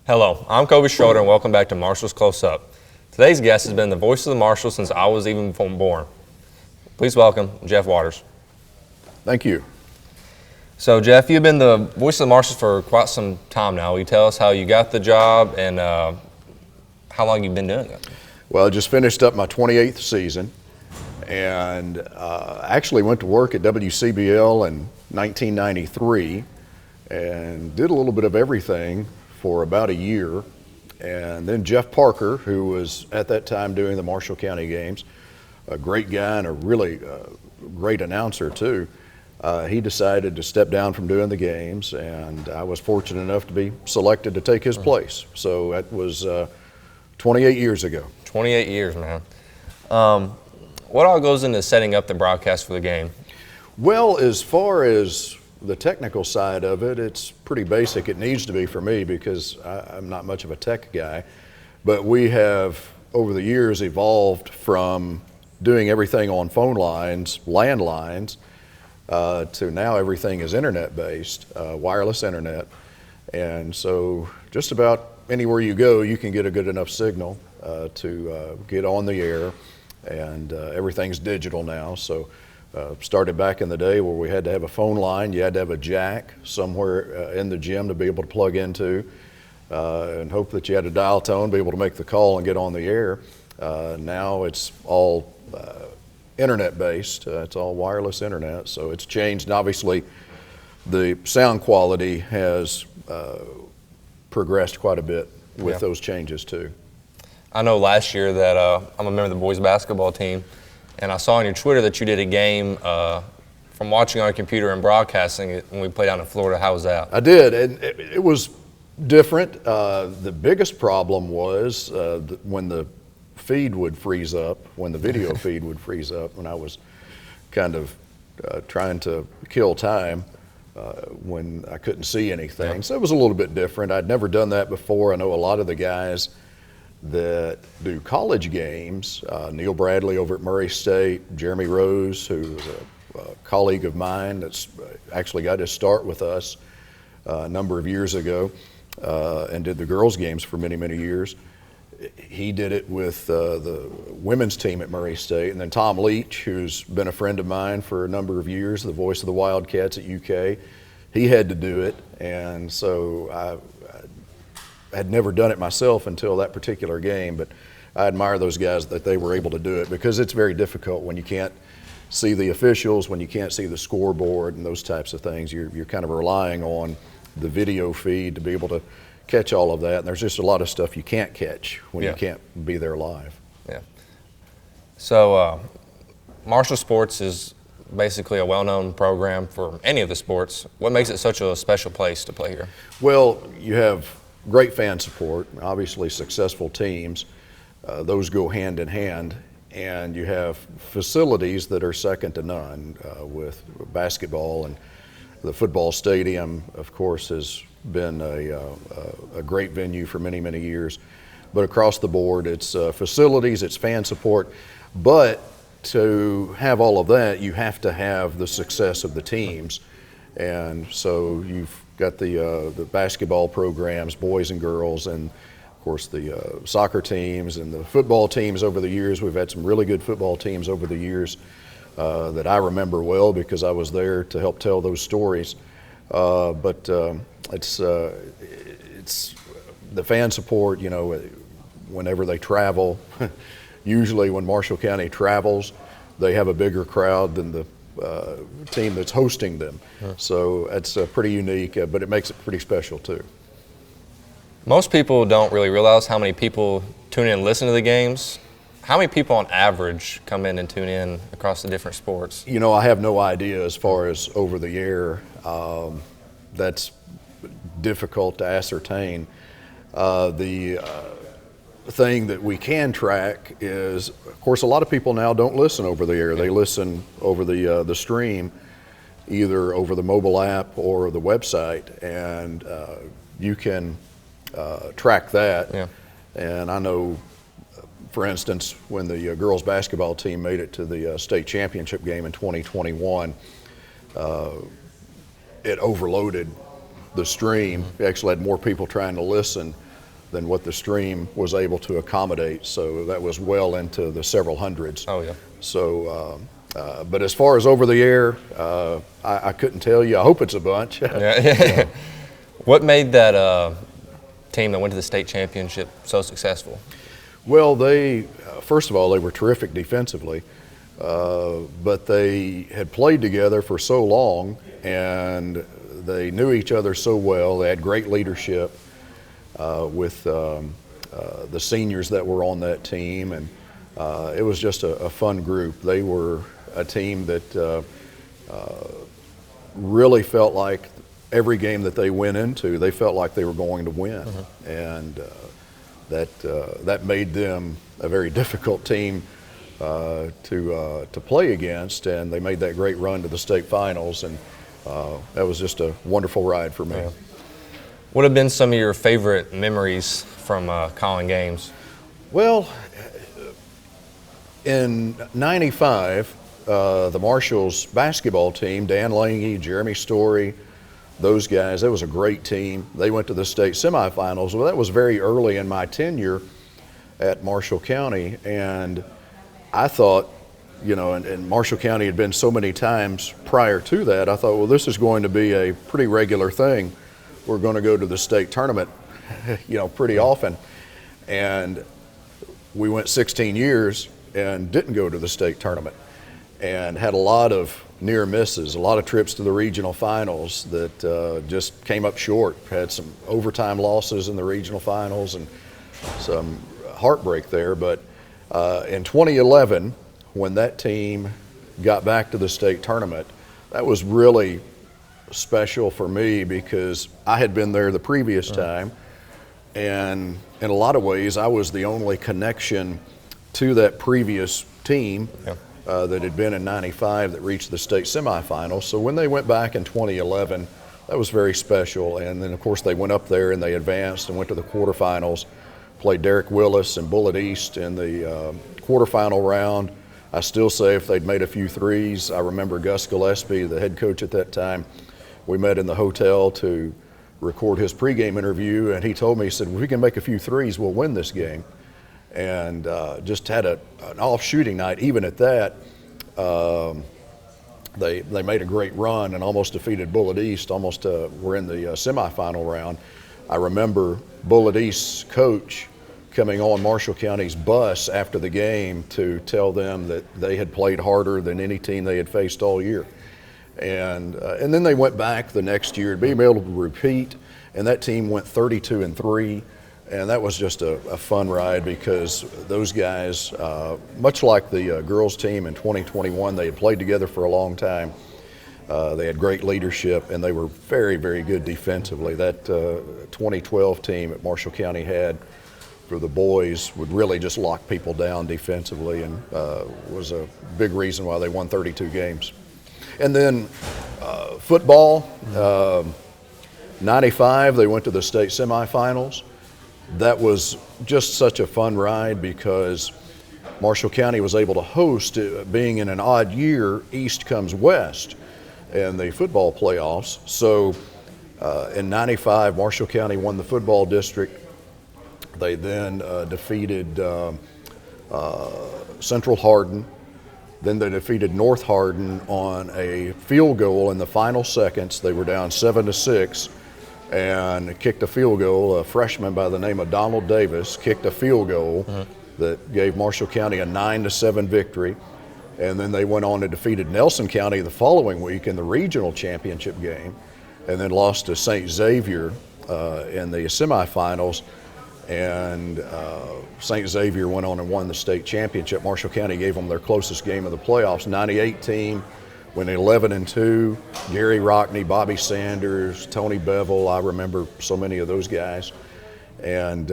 Hello, I'm Colby Schroader, and welcome back to Marshall's Close Up. Today's guest has been the voice of the Marshals since I was even born. Please welcome Jeff Waters. Thank you. So, Jeff, you've been the voice of the Marshals for quite some time now. Will you tell us how you got the job and how long you've been doing it? Well, I just finished up my 28th season and actually went to work at WCBL in 1993 and did a little bit of everything for about a year. And then Jeff Parker, who was at that time doing the Marshall County games, a great guy and a really great announcer too, he decided to step down from doing the games, and I was fortunate enough to be selected to take his place. So that was 28 years ago. 28 years, man. What all goes into setting up the broadcast for the game? Well, as far as the technical side of it, it's pretty basic. It needs to be for me because I'm not much of a tech guy. But we have, over the years, evolved from doing everything on phone lines, landlines, to now everything is internet-based, wireless internet. And so just about anywhere you go, you can get a good enough signal to get on the air. And everything's digital now. So started back in the day where we had to have a phone line. You had to have a jack somewhere in the gym to be able to plug into and hope that you had a dial tone, be able to make the call and get on the air. Now it's all internet-based. It's all wireless internet. So it's changed. And obviously, the sound quality has progressed quite a bit with those changes too. I know last year that I'm a member of the boys basketball team, and I saw on your Twitter that you did a game from watching on a computer and broadcasting it when we played down in Florida. How was that? I did, and it was different. The biggest problem was when the feed would freeze up, when the video feed would freeze up, when I was kind of trying to kill time when I couldn't see anything. Yeah. So it was a little bit different. I'd never done that before. I know a lot of the guys that do college games, Neil Bradley over at Murray State, Jeremy Rose, who's a colleague of mine that's actually got his start with us a number of years ago and did the girls games for many, many years. He did it with the women's team at Murray State. And then Tom Leach, who's been a friend of mine for a number of years, the voice of the Wildcats at UK, he had to do it. And so I had never done it myself until that particular game, but I admire those guys that they were able to do it because it's very difficult when you can't see the officials, when you can't see the scoreboard and those types of things. You're kind of relying on the video feed to be able to catch all of that, and there's just a lot of stuff you can't catch when you can't be there live. Yeah. So Marshall Sports is basically a well-known program for any of the sports. What makes it such a special place to play here? Well, you have great fan support, obviously successful teams. Those go hand in hand, and you have facilities that are second to none with basketball, and the football stadium, of course, has been a great venue for many, many years. But across the board, it's facilities, it's fan support. But to have all of that, you have to have the success of the teams. And so you've got the basketball programs, boys and girls, and of course the soccer teams and the football teams over the years. We've had some really good football teams over the years that I remember well because I was there to help tell those stories. But it's the fan support, you know, whenever they travel. Usually when Marshall County travels, they have a bigger crowd than the team that's hosting them. So it's pretty unique, but it makes it pretty special too. Most people don't really realize how many people tune in and listen to the games. How many people on average come in and tune in across the different sports? You know, I have no idea as far as over the air. That's difficult to ascertain. The thing that we can track is, of course, a lot of people now don't listen over the air. They listen over the stream, either over the mobile app or the website, and you can track that. Yeah. And I know, for instance, when the girls basketball team made it to the state championship game in 2021, it overloaded the stream. We actually had more people trying to listen than what the stream was able to accommodate. So that was well into the several hundreds. Oh, yeah. So, but as far as over the air, I couldn't tell you. I hope it's a bunch. Yeah. What made that team that went to the state championship so successful? Well, they, first of all, they were terrific defensively, but they had played together for so long and they knew each other so well. They had great leadership with the seniors that were on that team, and it was just a fun group. They were a team that really felt like every game that they went into, they felt like they were going to win. And that made them a very difficult team to play against, and they made that great run to the state finals, and that was just a wonderful ride for me. Yeah. What have been some of your favorite memories from calling games? Well, in '95, the Marshall's basketball team, Dan Lange, Jeremy Story, those guys, that was a great team. They went to the state semifinals. Well, that was very early in my tenure at Marshall County, and I thought, you know, and Marshall County had been so many times prior to that, I thought, well, this is going to be a pretty regular thing. We're going to go to the state tournament, you know, pretty often. And we went 16 years and didn't go to the state tournament, and had a lot of near misses, a lot of trips to the regional finals that just came up short. Had some overtime losses in the regional finals and some heartbreak there. But in 2011, when that team got back to the state tournament, that was really special for me because I had been there the previous time, and in a lot of ways I was the only connection to that previous team. Yeah. That had been in '95 that reached the state semifinals. So when they went back in 2011, that was very special. And then of course they went up there and they advanced and went to the quarterfinals, played Derek Willis and Bullitt East in the quarterfinal round. I still say if they'd made a few threes, I remember Gus Gillespie, the head coach at that time, we met in the hotel to record his pregame interview, and he told me, he said, if we can make a few threes, we'll win this game. And just had an off shooting night. Even at that, they made a great run and almost defeated Bullitt East, almost were in the semifinal round. I remember Bullitt East's coach coming on Marshall County's bus after the game to tell them that they had played harder than any team they had faced all year. And then they went back the next year to be able to repeat, and that team went 32-3. And that was just a fun ride because those guys, much like the girls team in 2021, they had played together for a long time. They had great leadership, and they were very, very good defensively. That 2012 team at Marshall County had for the boys would really just lock people down defensively, and was a big reason why they won 32 games. And then football, '95, they went to the state semifinals. That was just such a fun ride because Marshall County was able to host, being in an odd year, East comes West in the football playoffs. So in '95, Marshall County won the football district. They then defeated Central Hardin. Then they defeated North Hardin on a field goal in the final seconds. They were down 7-6. And kicked a field goal. A freshman by the name of Donald Davis kicked a field goal that gave Marshall County a 9-7 victory. And then they went on and defeated Nelson County the following week in the regional championship game, and then lost to St. Xavier in the semifinals. And St. Xavier went on and won the state championship. Marshall County gave them their closest game of the playoffs. '98 team went 11-2. Gary Rockney, Bobby Sanders, Tony Bevel. I remember so many of those guys. And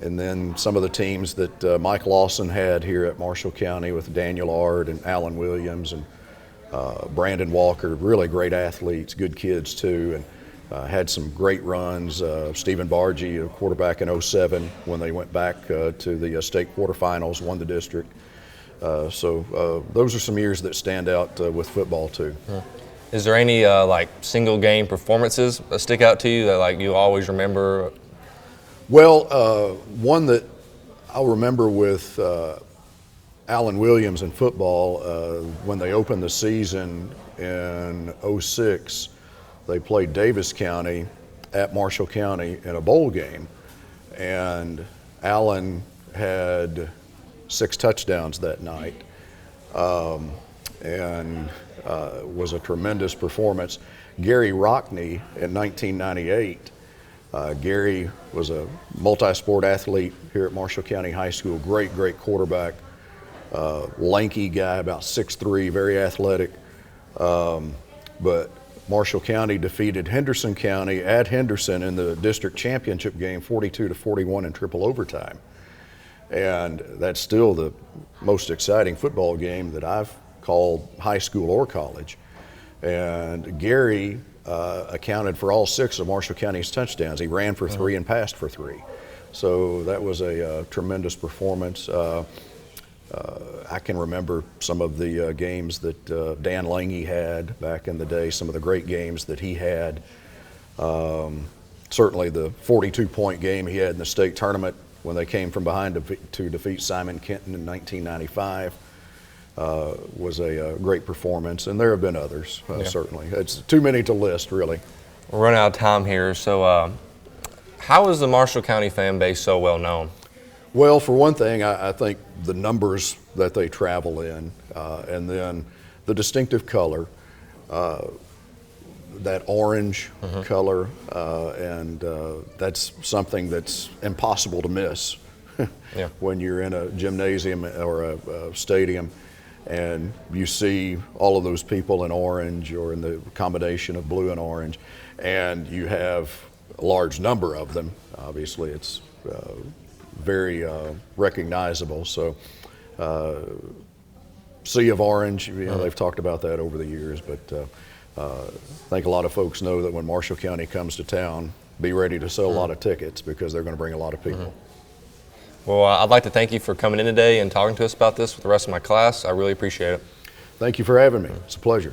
then some of the teams that Mike Lawson had here at Marshall County with Daniel Ard and Alan Williams and Brandon Walker, really great athletes, good kids too, and had some great runs. Stephen Bargy, a quarterback in '07 when they went back to the state quarterfinals, won the district. So those are some years that stand out with football too. Is there any like single game performances that stick out to you that like you always remember? Well, one that I'll remember with Alan Williams in football, when they opened the season in '06, they played Davis County at Marshall County in a bowl game, and Alan had 6 touchdowns that night, and was a tremendous performance. Gary Rockney in 1998. Gary was a multi-sport athlete here at Marshall County High School. Great quarterback, lanky guy, about 6'3", very athletic. But Marshall County defeated Henderson County at Henderson in the district championship game, 42-41 in triple overtime. And that's still the most exciting football game that I've called high school or college. And Gary accounted for all 6 of Marshall County's touchdowns. He ran for 3 and passed for 3. So that was a tremendous performance. I can remember some of the games that Dan Lange had back in the day, some of the great games that he had. Certainly the 42-point game he had in the state tournament when they came from behind to defeat Simon Kenton in 1995 was a great performance, and there have been others, certainly. It's too many to list, really. We're running out of time here, so how is the Marshall County fan base so well known? Well, for one thing, I think the numbers that they travel in, and then the distinctive color, that orange color, and that's something that's impossible to miss when you're in a gymnasium or a stadium and you see all of those people in orange or in the combination of blue and orange, and you have a large number of them. Obviously, it's very recognizable. So, sea of orange, they've talked about that over the years, but I think a lot of folks know that when Marshall County comes to town, be ready to sell a lot of tickets because they're going to bring a lot of people. Well, I'd like to thank you for coming in today and talking to us about this with the rest of my class. I really appreciate it. Thank you for having me. It's a pleasure.